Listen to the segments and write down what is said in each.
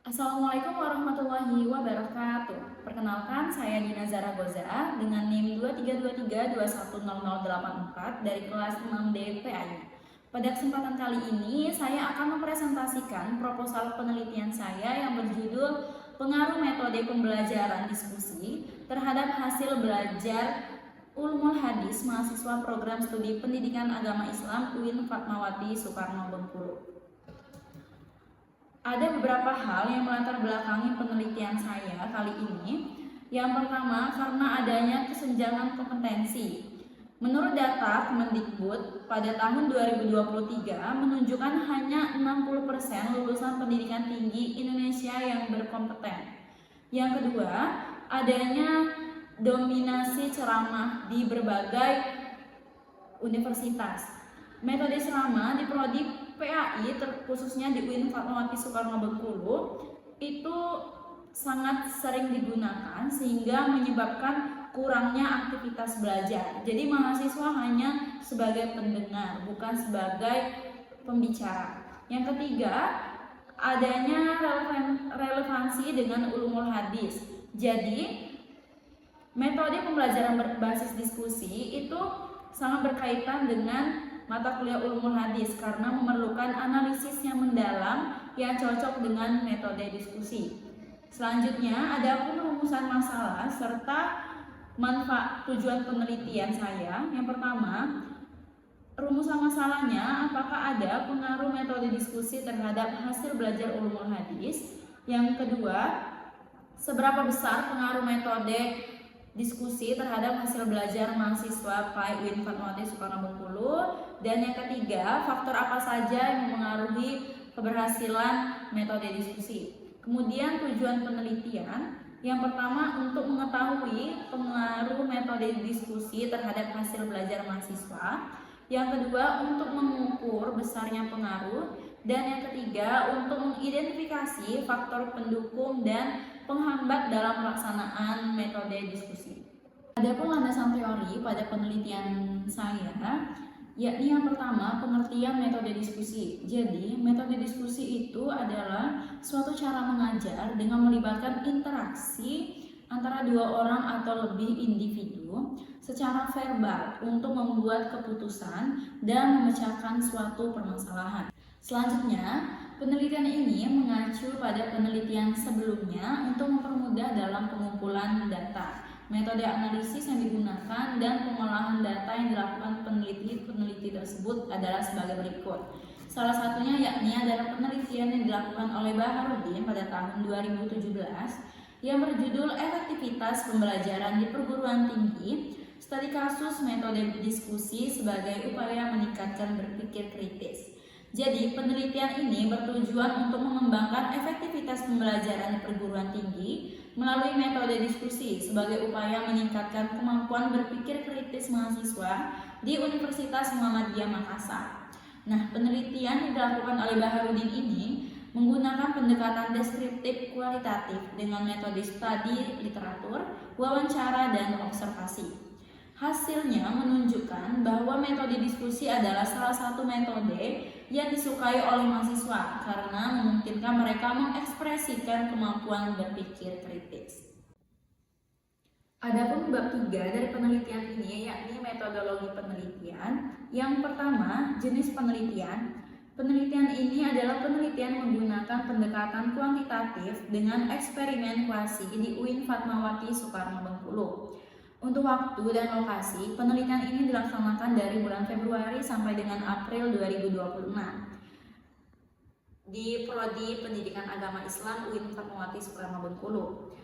Assalamualaikum warahmatullahi wabarakatuh. Perkenalkan, saya Dina Zaragoza dengan NIM 23232100084 dari kelas 6D PAI. Pada kesempatan kali ini, saya akan mempresentasikan proposal penelitian saya yang berjudul Pengaruh Metode Pembelajaran Diskusi terhadap Hasil Belajar Ulumul Hadis Mahasiswa Program Studi Pendidikan Agama Islam UIN Fatmawati Soekarno Bengkulu. Ada beberapa hal yang melatar belakangi penelitian saya kali ini. Yang pertama, karena adanya kesenjangan kompetensi. Menurut data Kemendikbud, pada tahun 2023 menunjukkan hanya 60% lulusan pendidikan tinggi Indonesia yang berkompeten. Yang kedua, adanya dominasi ceramah di berbagai universitas. Metode ceramah di prodi PAI, khususnya di UIN Fatmawati Soekarno Bengkulu, itu sangat sering digunakan sehingga menyebabkan kurangnya aktivitas belajar. Jadi mahasiswa hanya sebagai pendengar, bukan sebagai pembicara. Yang ketiga, adanya relevansi dengan ulumul hadis. Jadi metode pembelajaran berbasis diskusi itu sangat berkaitan dengan mata kuliah ulumul hadis karena memerlukan analisis yang mendalam yang cocok dengan metode diskusi. Selanjutnya, ada rumusan masalah serta manfaat tujuan penelitian saya. Yang pertama, rumusan masalahnya, apakah ada pengaruh metode diskusi terhadap hasil belajar ulumul hadis? Yang kedua, seberapa besar pengaruh metode diskusi terhadap hasil belajar mahasiswa PAI UIN Fatmawati Soekarno Bengkulu? Dan yang ketiga, faktor apa saja yang mempengaruhi keberhasilan metode diskusi? Kemudian tujuan penelitian, yang pertama untuk mengetahui pengaruh metode diskusi terhadap hasil belajar mahasiswa. Yang kedua, untuk mengukur besarnya pengaruh. Dan yang ketiga, untuk mengidentifikasi faktor pendukung dan penghambat dalam pelaksanaan metode diskusi. Adapun landasan teori pada penelitian saya, yakni yang pertama, pengertian metode diskusi. Jadi, metode diskusi itu adalah suatu cara mengajar dengan melibatkan interaksi antara dua orang atau lebih individu secara verbal untuk membuat keputusan dan memecahkan suatu permasalahan. Selanjutnya, penelitian ini mengacu pada penelitian sebelumnya untuk mempermudah dalam pengumpulan data. Metode analisis yang digunakan dan pengolahan data yang dilakukan peneliti tersebut adalah sebagai berikut. Salah satunya yakni adalah penelitian yang dilakukan oleh Baharudin pada tahun 2017 yang berjudul Efektivitas Pembelajaran di Perguruan Tinggi, studi kasus metode diskusi sebagai upaya meningkatkan berpikir kritis. Jadi, penelitian ini bertujuan untuk mengembangkan efektivitas pembelajaran di perguruan tinggi melalui metode diskusi sebagai upaya meningkatkan kemampuan berpikir kritis mahasiswa di Universitas Muhammadiyah Makassar. Nah, penelitian yang dilakukan oleh Baharudin ini menggunakan pendekatan deskriptif kualitatif dengan metode studi literatur, wawancara, dan observasi. Hasilnya menunjukkan bahwa metode diskusi adalah salah satu metode yang disukai oleh mahasiswa karena memungkinkan mereka mengekspresikan kemampuan berpikir kritis. Adapun bab 3 dari penelitian ini yakni metodologi penelitian. Yang pertama, jenis penelitian. Penelitian ini adalah penelitian menggunakan pendekatan kuantitatif dengan eksperimen kuasi di UIN Fatmawati Soekarno Bengkulu. Untuk waktu dan lokasi, penelitian ini dilaksanakan dari bulan Februari sampai dengan April 2026 di Prodi Pendidikan Agama Islam UIN Fatmawati Soekarno Bengkulu.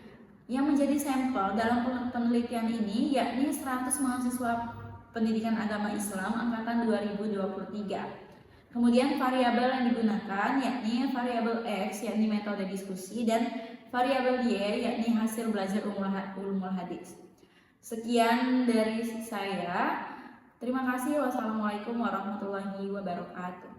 Yang menjadi sampel dalam penelitian ini yakni 100 mahasiswa Pendidikan Agama Islam angkatan 2023. Kemudian variabel yang digunakan yakni variabel X yakni metode diskusi dan variabel Y yakni hasil belajar ulumul hadis. Sekian dari saya. Terima kasih. Wassalamualaikum warahmatullahi wabarakatuh.